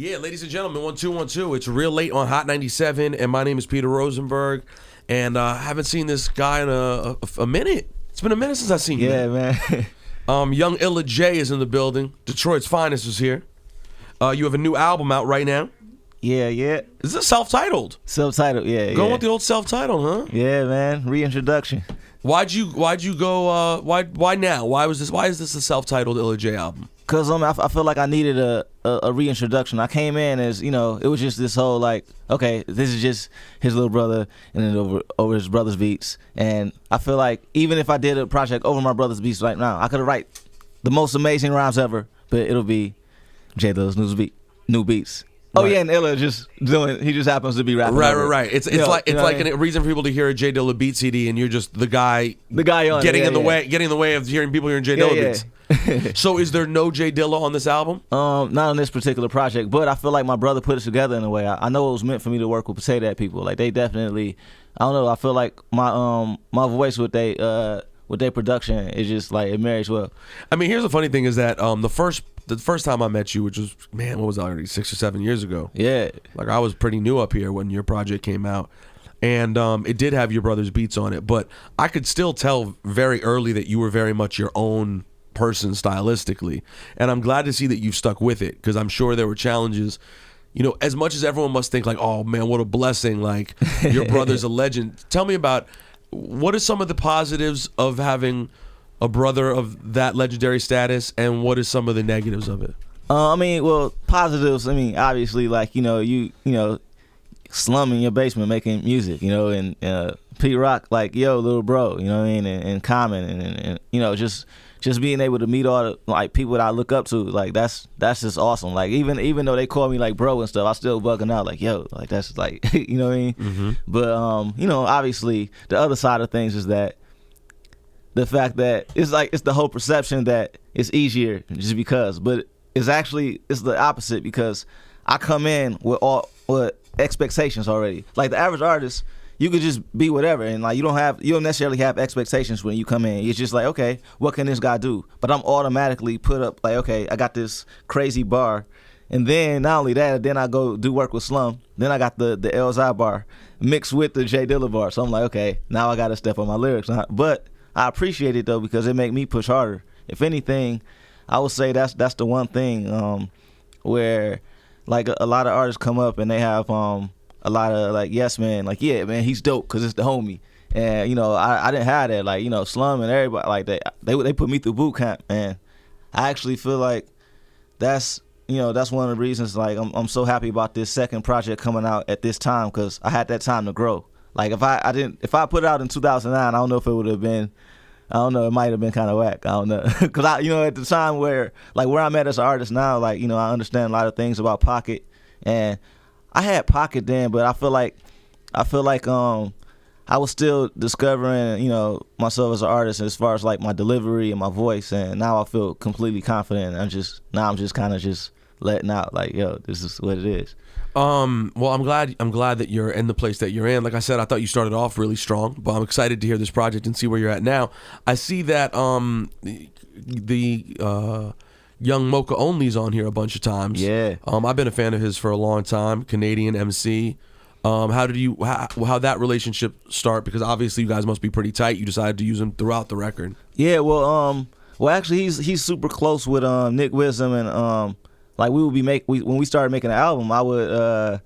Yeah, ladies and gentlemen, 1212. It's real late on Hot 97, and my name is Peter Rosenberg, and I haven't seen this guy in a minute. It's been a minute since I've seen you. Yeah, man. Young Illa J is in the building. Detroit's finest is here. You have a new album out right now. Yeah. Is this self-titled? Self-titled, yeah. Going with the old self-titled, huh? Yeah, man. Reintroduction. Why'd you go? Why now? Why is this a self-titled Illa J album? Cause I feel like I needed a reintroduction. I came in as, it was just this whole like, okay, this is just his little brother and then over his brother's beats. And I feel like even if I did a project over my brother's beats right now, I could write the most amazing rhymes ever, but it'll be J Dilla's new beats. Oh Right. yeah, and Illa just he just happens to be rapping. Right. It's like a reason for people to hear a J Dilla beat CD, and you're just the guy on getting it, in the way of hearing people hearing J Dilla beats. So is there no J Dilla on this album? Not on this particular project, but I feel like my brother put it together in a way. I know it was meant for me to work with Potato Head people. Like they definitely, I don't know. I feel like my voice with their production is just like it marries well. I mean, here's the funny thing is that the first time I met you, which was, man, what was that, already 6 or 7 years ago? Yeah. Like I was pretty new up here when your project came out. And it did have your brother's beats on it, but I could still tell very early that you were very much your own person stylistically. And I'm glad to see that you've stuck with it, because I'm sure there were challenges. As much as everyone must think like, oh man, what a blessing, like your brother's a legend. Tell me about what are some of the positives of having a brother of that legendary status, and what is some of the negatives of it? Positives. Obviously, like you slum in your basement making music, and Pete Rock, like yo, little bro, you know what I mean, and Common, and just being able to meet all the like people that I look up to, like that's just awesome. Like even though they call me like bro and stuff, I still bugging out like yo, like that's like you know what I mean. Mm-hmm. But obviously the other side of things is that the fact that it's the whole perception that it's easier just because, but it's the opposite, because I come in with expectations already. Like the average artist, you could just be whatever, and like you don't necessarily have expectations when you come in. It's just like, okay, what can this guy do? But I'm automatically put up like, okay, I got this crazy bar, and then not only that, then I go do work with Slum. Then I got the LZI bar mixed with the J Dilla bar. So I'm like, okay, now I got to step on my lyrics. But I appreciate it though, because it make me push harder. If anything, I would say that's the one thing where like a lot of artists come up and they have a lot of like, yes man, like yeah man, he's dope because it's the homie. And I didn't have that. Like Slum and everybody like they put me through boot camp, and I actually feel like that's one of the reasons like I'm so happy about this second project coming out at this time, because I had that time to grow. Like if I put it out in 2009, I don't know if it would have been, I don't know, it might have been kind of whack. I don't know, because at the time where I'm at as an artist now, like I understand a lot of things about Pocket, and I had Pocket then, but I feel like I was still discovering myself as an artist as far as like my delivery and my voice, and now I feel completely confident. I'm just kind of just letting out like, yo, this is what it is. Well, I'm glad that you're in the place that you're in. Like I said, I thought you started off really strong, but I'm excited to hear this project and see where you're at now. I see that the Young Mocha Only's on here a bunch of times. Yeah. I've been a fan of his for a long time. Canadian MC. How that relationship start? Because obviously you guys must be pretty tight. You decided to use him throughout the record. Yeah. Well, actually he's super close with Nick Wisdom, and like when we started making the album, I would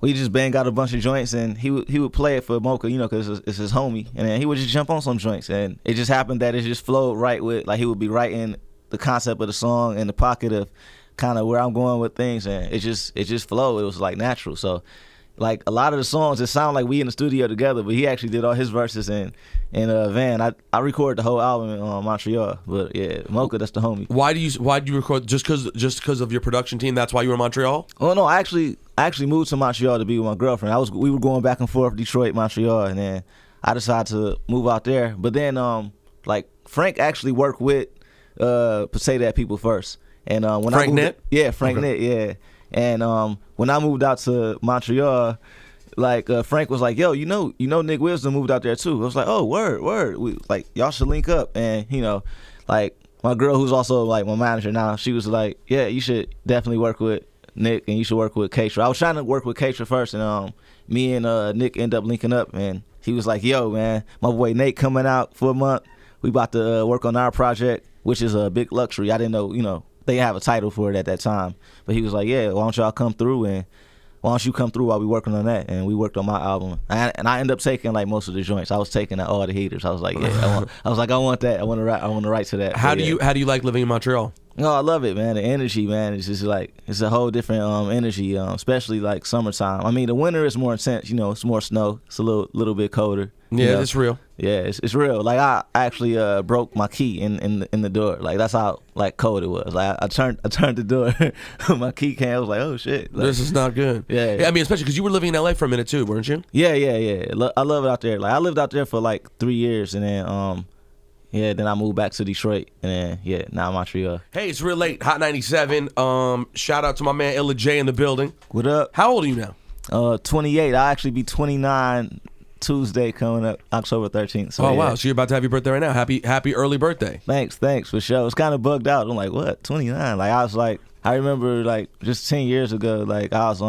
we just bang out a bunch of joints, and he would play it for Mocha, because it's his homie, and then he would just jump on some joints, and it just happened that it just flowed right with, like he would be writing the concept of the song in the pocket of kind of where I'm going with things, and it just flowed. It was like natural. So like a lot of the songs, it sound like we in the studio together, but he actually did all his verses in van. I recorded the whole album in Montreal, but yeah, Mocha, that's the homie. Why do you record just because of your production team? That's why you were in Montreal? Oh no, I actually moved to Montreal to be with my girlfriend. We were going back and forth Detroit, Montreal, and then I decided to move out there. But then like Frank actually worked with Potato Head people first, and when Frank Nitt? Yeah, Frank Nitt, yeah. And when I moved out to Montreal, like Frank was like, yo, Nick Wisdom moved out there too. I was like, oh, word. Like y'all should link up. And like my girl, who's also like my manager now, she was like, yeah, you should definitely work with Nick, and you should work with Keisha. I was trying to work with Keisha first, and me and Nick end up linking up, and he was like, yo, man, my boy Nate coming out for a month. We about to work on our project, which is a big luxury. I didn't know, they have a title for it at that time. But he was like, yeah, why don't y'all come through, and why don't you come through while we working on that? And we worked on my album. And I ended up taking like most of the joints. I was taking all the heaters. I was like, yeah, I want that. I want to write to that. How do you like living in Montreal? No, I love it, man. The energy, man, it's just like it's a whole different energy, especially like summertime. I mean, the winter is more intense. It's more snow. It's a little bit colder. Yeah, it's real. Yeah, it's real. Like I actually broke my key in the door. Like that's how like cold it was. Like I turned the door, my key came. I was like, oh shit, like, this is not good. Yeah. I mean, especially because you were living in LA for a minute too, weren't you? Yeah. I love it out there. Like I lived out there for like 3 years, and then then I moved back to Detroit, and then now I'm Montreal. Hey, it's real late. Hot 97. Shout out to my man Illa J in the building. What up? How old are you now? 28. I'll actually be 29 Tuesday coming up, October 13th. So, wow. So you're about to have your birthday right now. Happy early birthday. Thanks for sure. It's kind of bugged out. I'm like, what? 29? Like I was like, I remember like just 10 years ago, like I was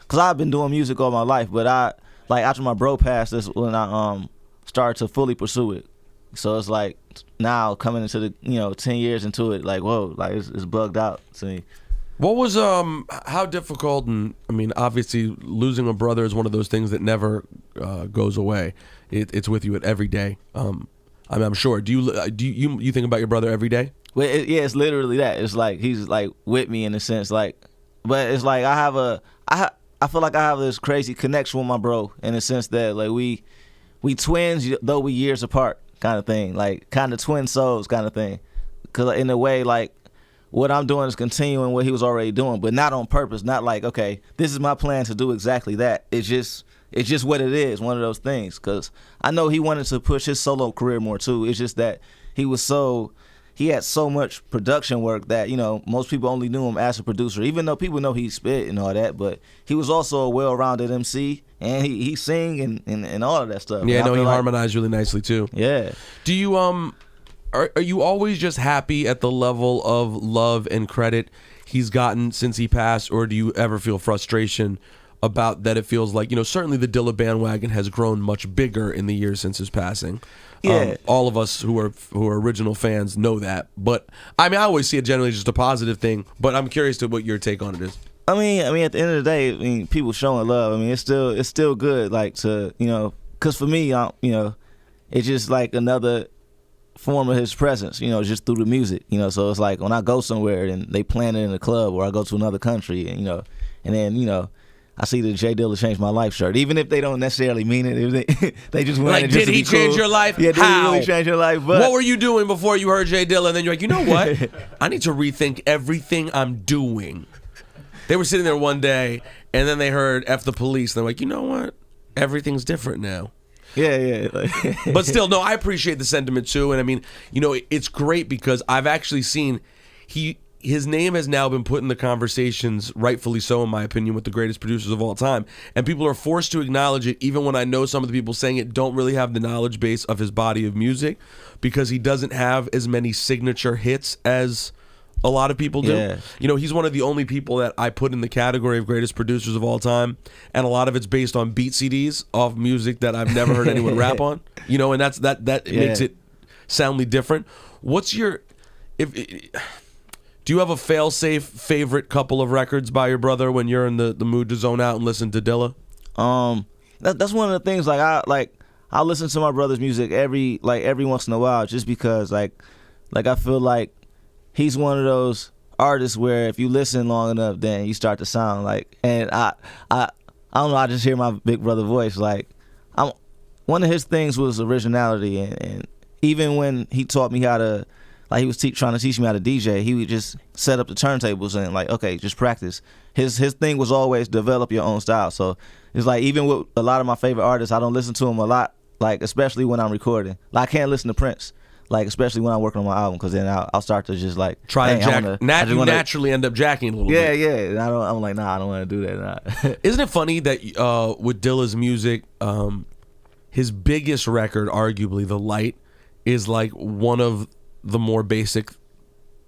cause I've been doing music all my life, but I like after my bro passed, that's when I started to fully pursue it. So it's like now coming into the 10 years into it, like whoa, like it's bugged out to me. What was how difficult? And I mean, obviously, losing a brother is one of those things that never goes away. It's with you at every day. I'm sure. Do you think about your brother every day? Well, it's literally that. It's like he's like with me in a sense, like, but it's like I feel like I have this crazy connection with my bro in a sense that like we twins though we years apart kind of thing, like kind of twin souls kind of thing. Cause in a way, like what I'm doing is continuing what he was already doing, but not on purpose. Not like, okay, this is my plan to do exactly that. It's just what it is. One of those things. Cause I know he wanted to push his solo career more too. It's just that he had so much production work that most people only knew him as a producer. Even though people know he spit and all that, but he was also a well-rounded MC. And he sing and all of that stuff. Yeah, no, he harmonized really nicely too. Yeah. Do you are you always just happy at the level of love and credit he's gotten since he passed, or do you ever feel frustration about that? It feels like certainly the Dilla bandwagon has grown much bigger in the years since his passing. Yeah. All of us who are original fans know that, but I mean, I always see it generally just a positive thing. But I'm curious to what your take on it is. I mean, at the end of the day, people showing love. I mean, it's still good, like to because for me, it's just like another form of his presence, just through the music, So it's like when I go somewhere and they playing it in a club, or I go to another country, and then I see the J Dilla changed my life shirt, even if they don't necessarily mean it. If they just want like, it just did he change your life? Yeah, did How? he really change your life? But what were you doing before you heard J Dilla? And then you're like, you know what? I need to rethink everything I'm doing. They were sitting there one day, and then they heard F the Police, and they're like, you know what? Everything's different now. Yeah. But still, no, I appreciate the sentiment too. And I mean, it's great because I've actually seen his name has now been put in the conversations, rightfully so, in my opinion, with the greatest producers of all time. And people are forced to acknowledge it, even when I know some of the people saying it don't really have the knowledge base of his body of music, because he doesn't have as many signature hits as a lot of people do. Yeah. He's one of the only people that I put in the category of greatest producers of all time, and a lot of it's based on beat CDs off music that I've never heard anyone rap on. And that makes it soundly different. What's your do you have a fail-safe favorite couple of records by your brother when you're in the mood to zone out and listen to Dilla? That's one of the things. I listen to my brother's music every once in a while, just because I feel like he's one of those artists where if you listen long enough, then you start to sound like. And I don't know. I just hear my big brother voice. One of his things was originality, and even when he taught me how to. Like he was trying to teach me how to DJ. He would just set up the turntables and okay, just practice. His thing was always develop your own style. So it's like even with a lot of my favorite artists, I don't listen to them a lot. Especially when I'm recording. I can't listen to Prince. Especially when I'm working on my album, because then I'll start to just try to jack. Naturally end up jacking a little bit. Yeah. And I'm like, nah, I don't want to do that. Nah. Isn't it funny that with Dilla's music, his biggest record, arguably, The Light, is one of the more basic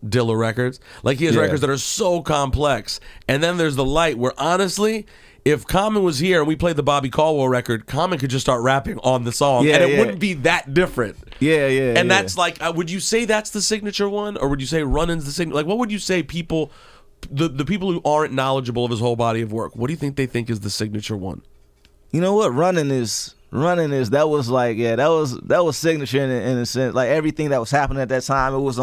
Dilla records. Like, he has records that are so complex. And then there's The Light, where honestly, if Common was here and we played the Bobby Caldwell record, Common could just start rapping on the song, and it wouldn't be that different. And that's like, would you say that's the signature one, or would you say Runnin's the signature? Like, what would you say people, the people who aren't knowledgeable of his whole body of work, what do you think they think is the signature one? You know what, Runnin is that was like, that was signature in a sense. Like, everything that was happening at that time, it was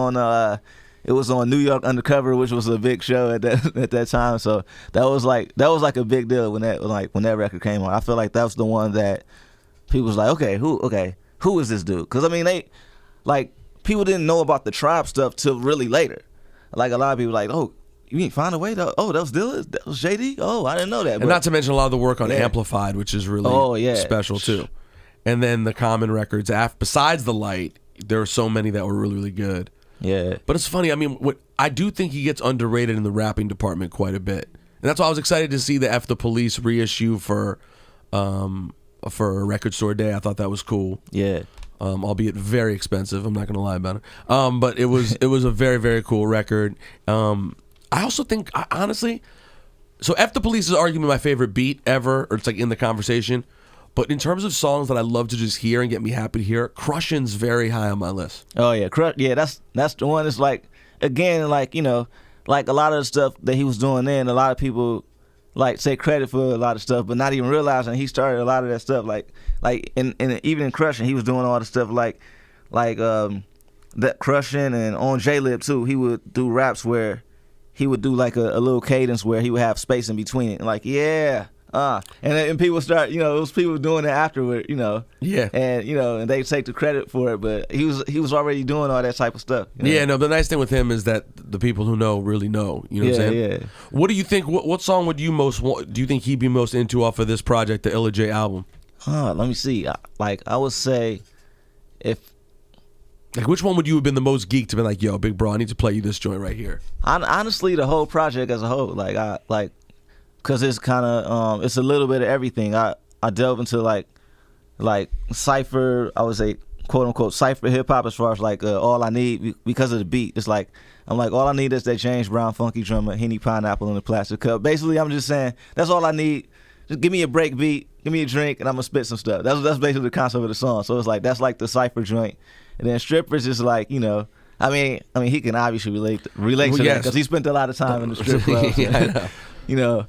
on New York Undercover, which was a big show at that time. So that was like a big deal when that record came out. I feel like that was the one that people was like, who is this dude? Because I mean, people didn't know about the Tribe stuff till really later. Like, a lot of people like, oh, you didn't find a way to, that was Dilla, that was JD. Oh, I didn't know that. And not to mention a lot of the work on Amplified, which is really special too. And then the Common records, besides The Light, there were so many that were really, really good. Yeah. But it's funny, I mean, I do think he gets underrated in the rapping department quite a bit. And that's why I was excited to see the F the Police reissue for Record Store Day. I thought that was cool. Yeah. Albeit very expensive. I'm not going to lie about it. But it was a very, very cool record. I also think, honestly, so F the Police is arguably my favorite beat ever, or it's like in the conversation. But in terms of songs that I love to just hear and get me happy to hear, Crushin's very high on my list. Oh yeah, that's the one. It's like, again, like, you know, like a lot of the stuff that he was doing then, a lot of people like take credit for a lot of stuff, but not even realizing he started a lot of that stuff. Like in even in Crushin', he was doing all the stuff like that Crushin' and on J-Lib too. He would do raps where he would do like a little cadence where he would have space in between it, and like and people start, you know, it was people doing it afterward, you know. Yeah. And, you know, and they take the credit for it, but he was already doing all that type of stuff. You know? Yeah, no, the nice thing with him is that the people who know really know, you know what I'm saying? Yeah. What do you think, what song would you do you think he'd be most into off of this project, the Illa J album? Let me see. I would say which one would you have been the most geeked to be like, yo, big bro, I need to play you this joint right here? Honestly, the whole project as a whole, because it's kind of it's a little bit of everything. I delve into like cypher, I would say, quote unquote cypher hip hop, as far as like All I Need, because of the beat. It's like, I'm like, all I need is that James Brown funky drummer, Henny Pineapple in a plastic cup. Basically, I'm just saying that's all I need. Just give me a break beat, give me a drink, and I'm gonna spit some stuff. That's basically the concept of the song. So it's like, that's like the cypher joint. And then Strippers is like, you know, I mean he can obviously relate to that because he spent a lot of time in the strip club. Yeah, I know. You know,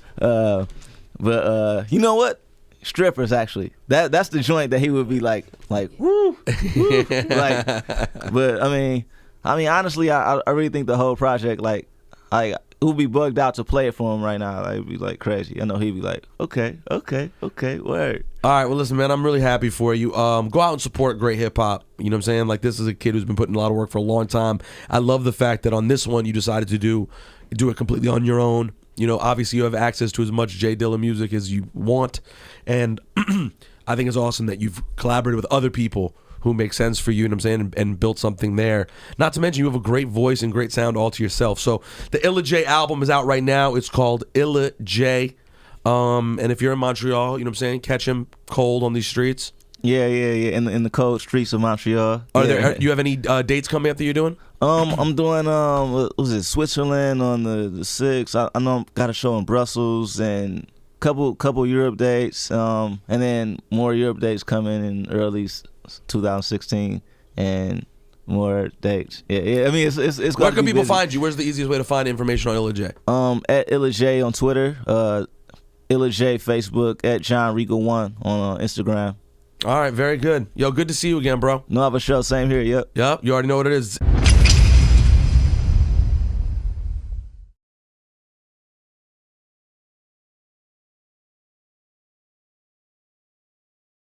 but you know what? Strippers, actually, that's the joint that he would be like woo, like. But I mean, honestly, I really think the whole project, like, it would be bugged out to play it for him right now. Like, it'd be like crazy. I know he'd be like, okay, word. All right, well, listen, man, I'm really happy for you. Go out and support great hip hop. You know what I'm saying? Like, this is a kid who's been putting a lot of work for a long time. I love the fact that on this one you decided to do it completely on your own. You know, obviously you have access to as much J Dilla music as you want, and I think it's awesome that you've collaborated with other people who make sense for you, you know what I'm saying, and built something there. Not to mention you have a great voice and great sound all to yourself. So the Illa J album is out right now. It's called Illa J. And if you're in Montreal, you know what I'm saying, catch him cold on these streets. Yeah. In the cold streets of Montreal. Do you have any dates coming up that you're doing? I'm doing what was it, Switzerland on the 6th. I know I've got a show in Brussels and couple Europe dates. And then more Europe dates coming in early 2016 and more dates. Yeah. I mean, it's where can people find you? Where's the easiest way to find information on Illa J? At Illa J on Twitter, Illa J Facebook, at John Regal 1 on Instagram. All right, very good. Yo, good to see you again, bro. No, have a show. Same here. Yep. You already know what it is.